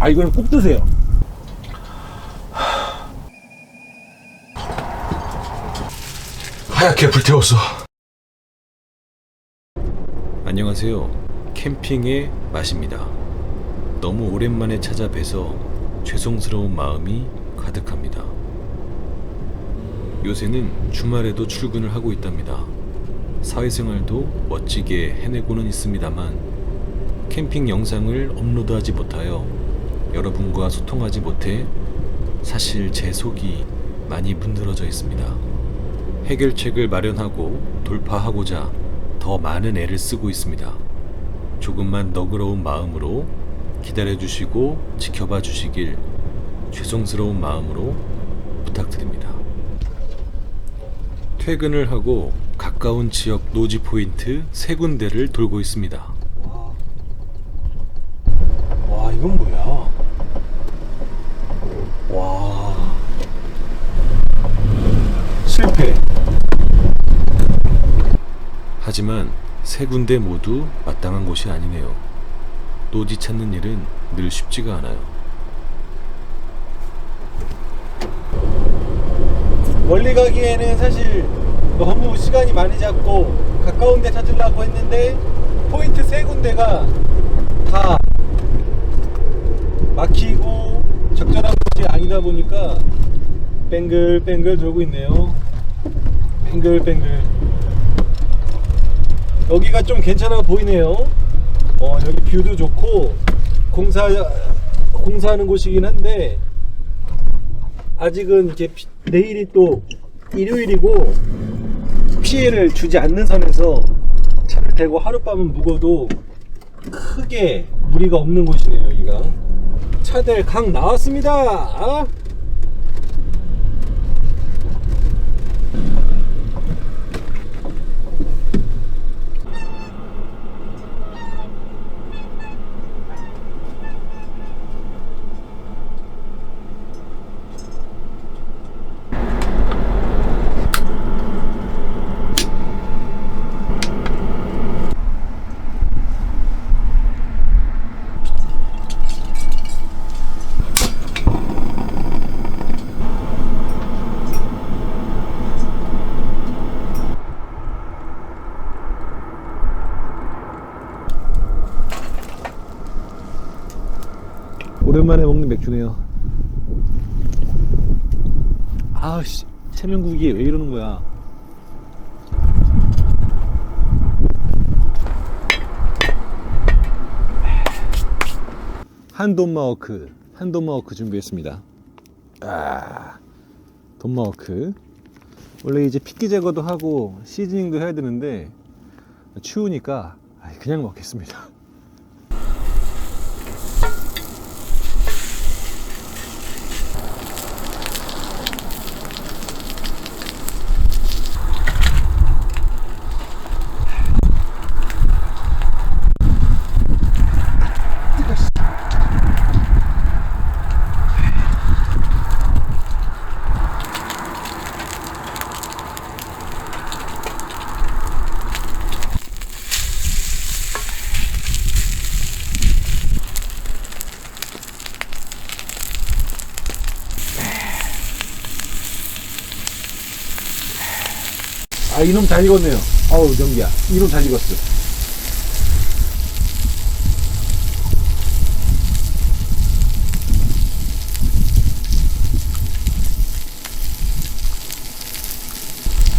이거는 꼭 드세요. 하얗게 불태웠어. 안녕하세요. 캠핑의 맛입니다. 너무 오랜만에 찾아뵈서 죄송스러운 마음이 가득합니다. 요새는 주말에도 출근을 하고 있답니다. 사회생활도 멋지게 해내고는 있습니다만 캠핑 영상을 업로드하지 못하여 여러분과 소통하지 못해 사실 제 속이 많이 문드러져 있습니다. 해결책을 마련하고 돌파하고자 더 많은 애를 쓰고 있습니다. 조금만 너그러운 마음으로 기다려주시고 지켜봐 주시길 죄송스러운 마음으로 부탁드립니다. 퇴근을 하고 가까운 지역 노지 포인트 3군데를 돌고 있습니다. 와, 이건 뭐야? 와, 실패. 하지만 3군데 모두 마땅한 곳이 아니네요. 노지 찾는 일은 늘 쉽지가 않아요. 멀리 가기에는 사실 너무 시간이 많이 잡고 가까운 데 찾으려고 했는데 포인트 3군데가 다 막히고 적절한 곳이 아니다 보니까 뱅글뱅글 돌고 있네요. 뱅글뱅글. 여기가 좀 괜찮아 보이네요. 여기 뷰도 좋고 공사하는 곳이긴 한데 아직은 이제 내일이 또 일요일이고 피해를 주지 않는 선에서 차를 대고 하룻밤은 묵어도 크게 무리가 없는 곳이네요. 여기가 차들 강 나왔습니다. 오랜만에 먹는 맥주네요. 아씨, 체면국이 왜 이러는 거야? 한 돈마워크 준비했습니다. 돈마워크. 원래 이제 핏기 제거도 하고 시즈닝도 해야 되는데 추우니까 그냥 먹겠습니다. 이놈 잘 익었네요. 어우, 정기야. 이놈 잘 익었어.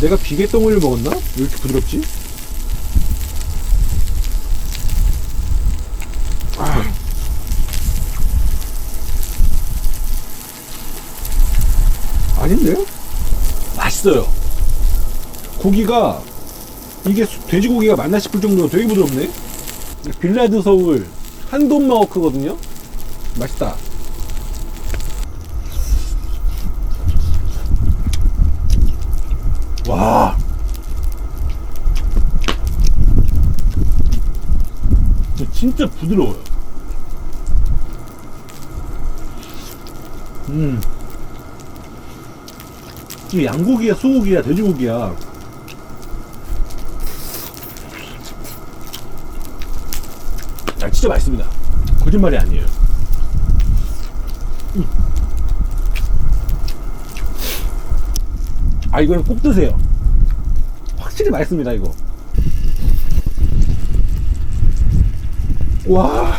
내가 비계덩어리를 먹었나? 왜 이렇게 부드럽지? 아닌데요? 맛있어요. 고기가 이게 돼지고기가 맞나 싶을 정도로 되게 부드럽네. 빌라드 서울 한돈마워크거든요. 맛있다. 와, 진짜 부드러워요. 이게 양고기야, 소고기야, 돼지고기야. 진짜 맛있습니다. 거짓말이 아니에요. 아, 이거는 꼭 드세요. 확실히 맛있습니다, 이거. 와.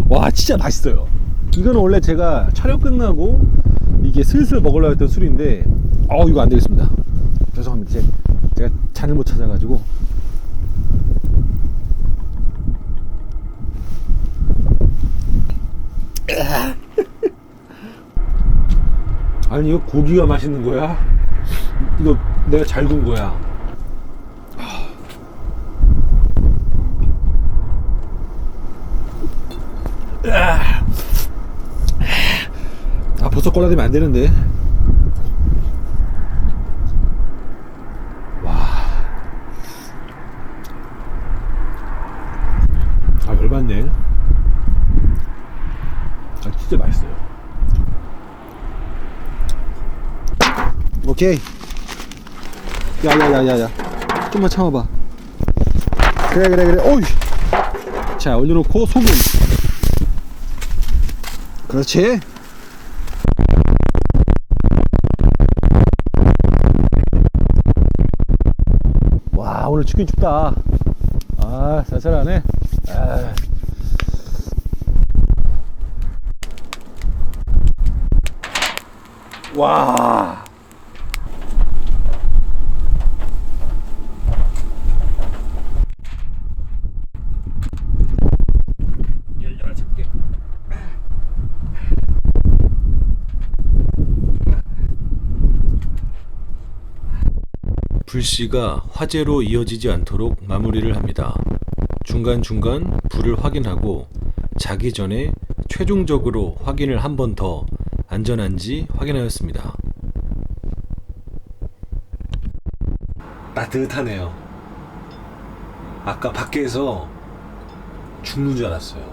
와, 진짜 맛있어요. 이거는 원래 제가 촬영 끝나고 이게 슬슬 먹으려고 했던 술인데, 이거 안 되겠습니다. 죄송합니다. 제가 잔을 못 찾아가지고. 아니, 이거 고기가 맛있는 거야? 이거 내가 잘 구운 거야. 벌써 꼴라되면 안 되는데. 열받네. 진짜 맛있어요. 오케이. 야야야야야, 좀만 참아봐. 그래. 오이. 자, 올려놓고 소금. 그렇지. 와, 오늘 춥긴 춥다. 쌀쌀하네. 와. 열려라 잡게. 불씨가 화재로 이어지지 않도록 마무리를 합니다. 중간중간 불을 확인하고 자기 전에 최종적으로 확인을 한 번 더 안전한지 확인하였습니다. 따뜻하네요. 아까 밖에서 죽는 줄 알았어요.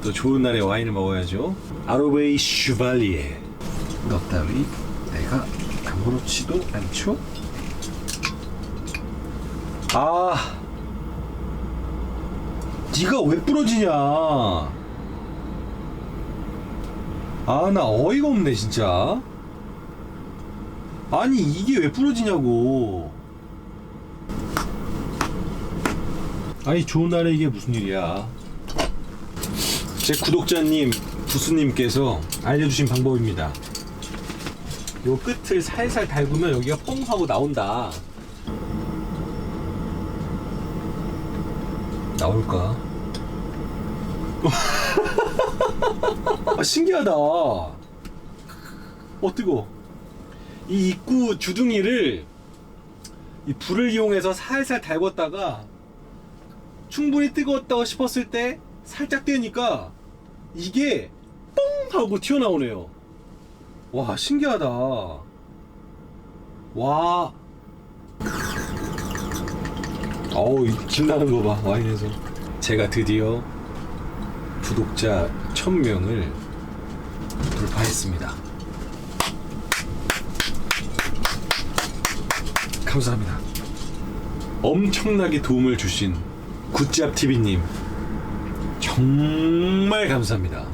또 좋은 날에 와인을 먹어야죠. 아로베이 슈발리에. 너 따위 내가 아무렇지도 않죠? 네가 왜 부러지냐? 나 어이가 없네 진짜. 아니, 이게 왜 부러지냐고. 아니, 좋은 날에 이게 무슨 일이야. 제 구독자님 부스님께서 알려주신 방법입니다. 요 끝을 살살 달구면 여기가 뻥 하고 나온다. 나올까? 신기하다. 뜨거. 이 입구 주둥이를 이 불을 이용해서 살살 달궜다가 충분히 뜨거웠다고 싶었을 때 살짝 떼니까 이게 뻥 하고 튀어나오네요. 와, 신기하다. 와. 김 나는 거 봐, 와인에서. 제가 드디어 구독자 1000명을 돌파했습니다. 감사합니다. 엄청나게 도움을 주신 굿잡TV님 정말 감사합니다.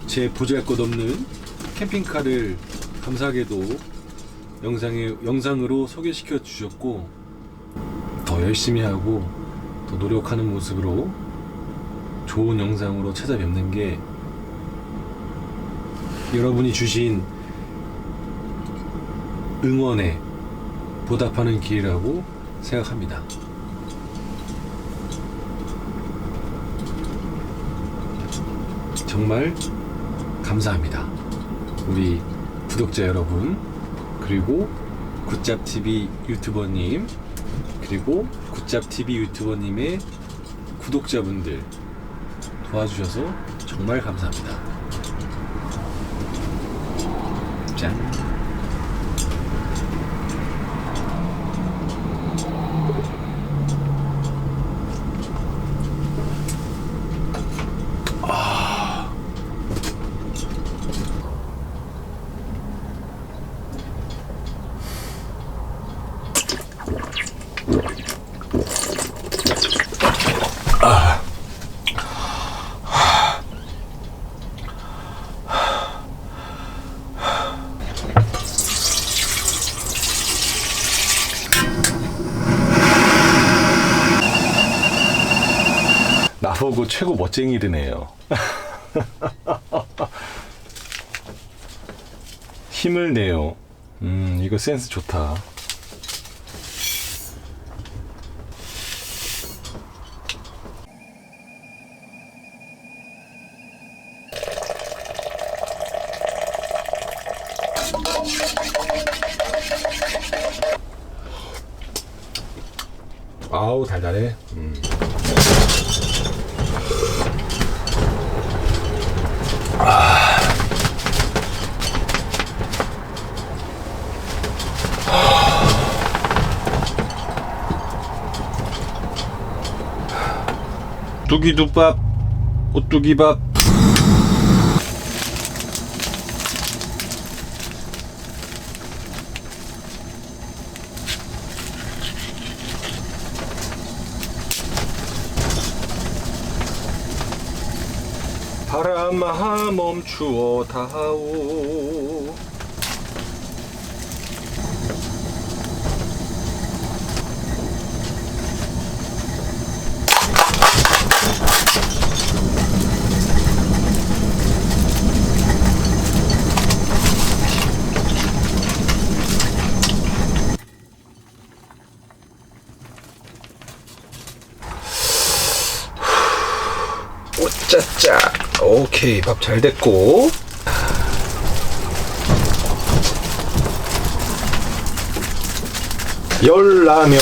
제 보잘것없는 캠핑카를 감사하게도 영상으로 소개시켜 주셨고, 더 열심히 하고 더 노력하는 모습으로 좋은 영상으로 찾아뵙는 게 여러분이 주신 응원에 보답하는 길이라고 생각합니다. 정말 감사합니다. 우리 구독자 여러분, 그리고 굿잡TV 유튜버님, 그리고 굿잡TV 유튜버님의 구독자분들 도와주셔서 정말 감사합니다. 짠. 나보고 최고 멋쟁이르네요. 힘을 내요. 이거 센스 좋다. 아우 달달해. 뚜기두밥, 오뚜기밥. 바람아 멈추어 다오. 오짜짜. 오케이, 밥 잘 됐고. 열라면.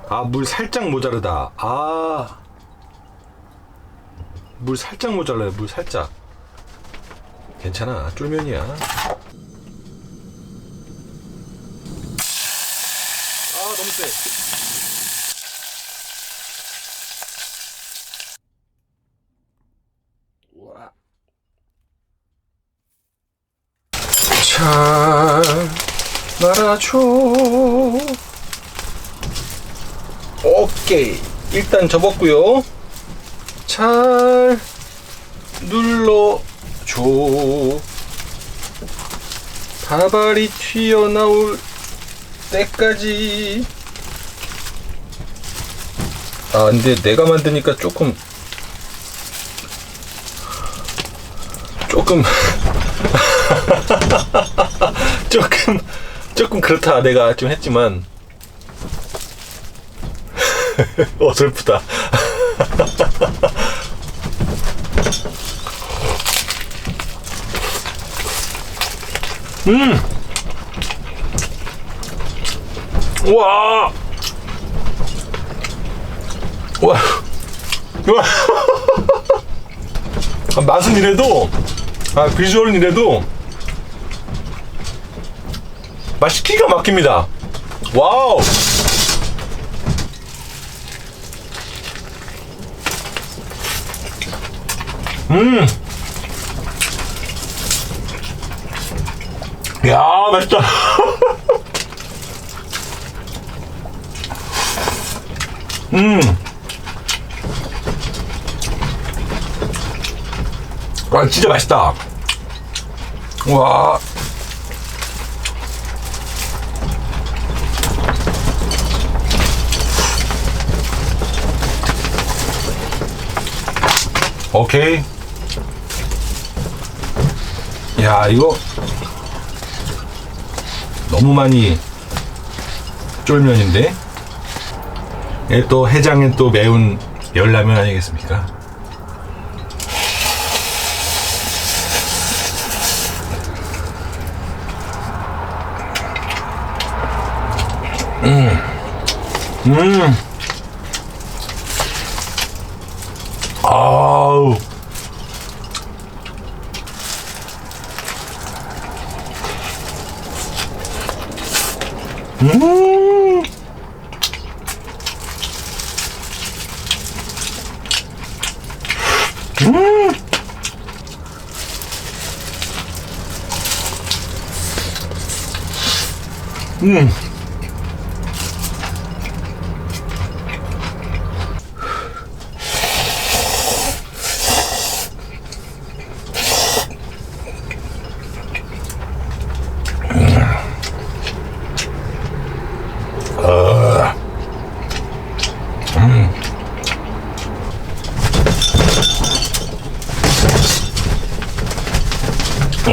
아, 물 살짝 모자르다. 아, 물 살짝 모자라요. 물 살짝. 괜찮아, 쫄면이야. 아, 너무 세. 우와. 잘 말아줘. 오케이, 일단 접었고요. 잘 눌러줘. 밥알이 튀어나올 때까지. 아, 근데 내가 만드니까 조금 조금 그렇다. 내가 좀 했지만 어설프다. 우와. 와. 와. 맛은 이래도, 비주얼은 이래도 맛이 기가 막힙니다. 와우. 야, 맛있다. 와, 진짜 맛있다. 와. 오케이. 야, 이거 너무 많이 쫄면인데. 예, 또 해장엔 또 매운 열라면 아니겠습니까? 아우.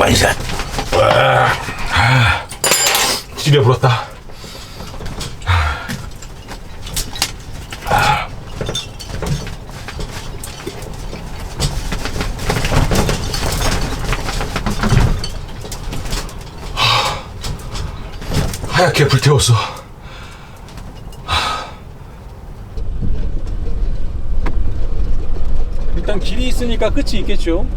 완샷. 지려 불었다. 하얗게 불태웠어. 일단 길이 있으니까 끝이 있겠죠.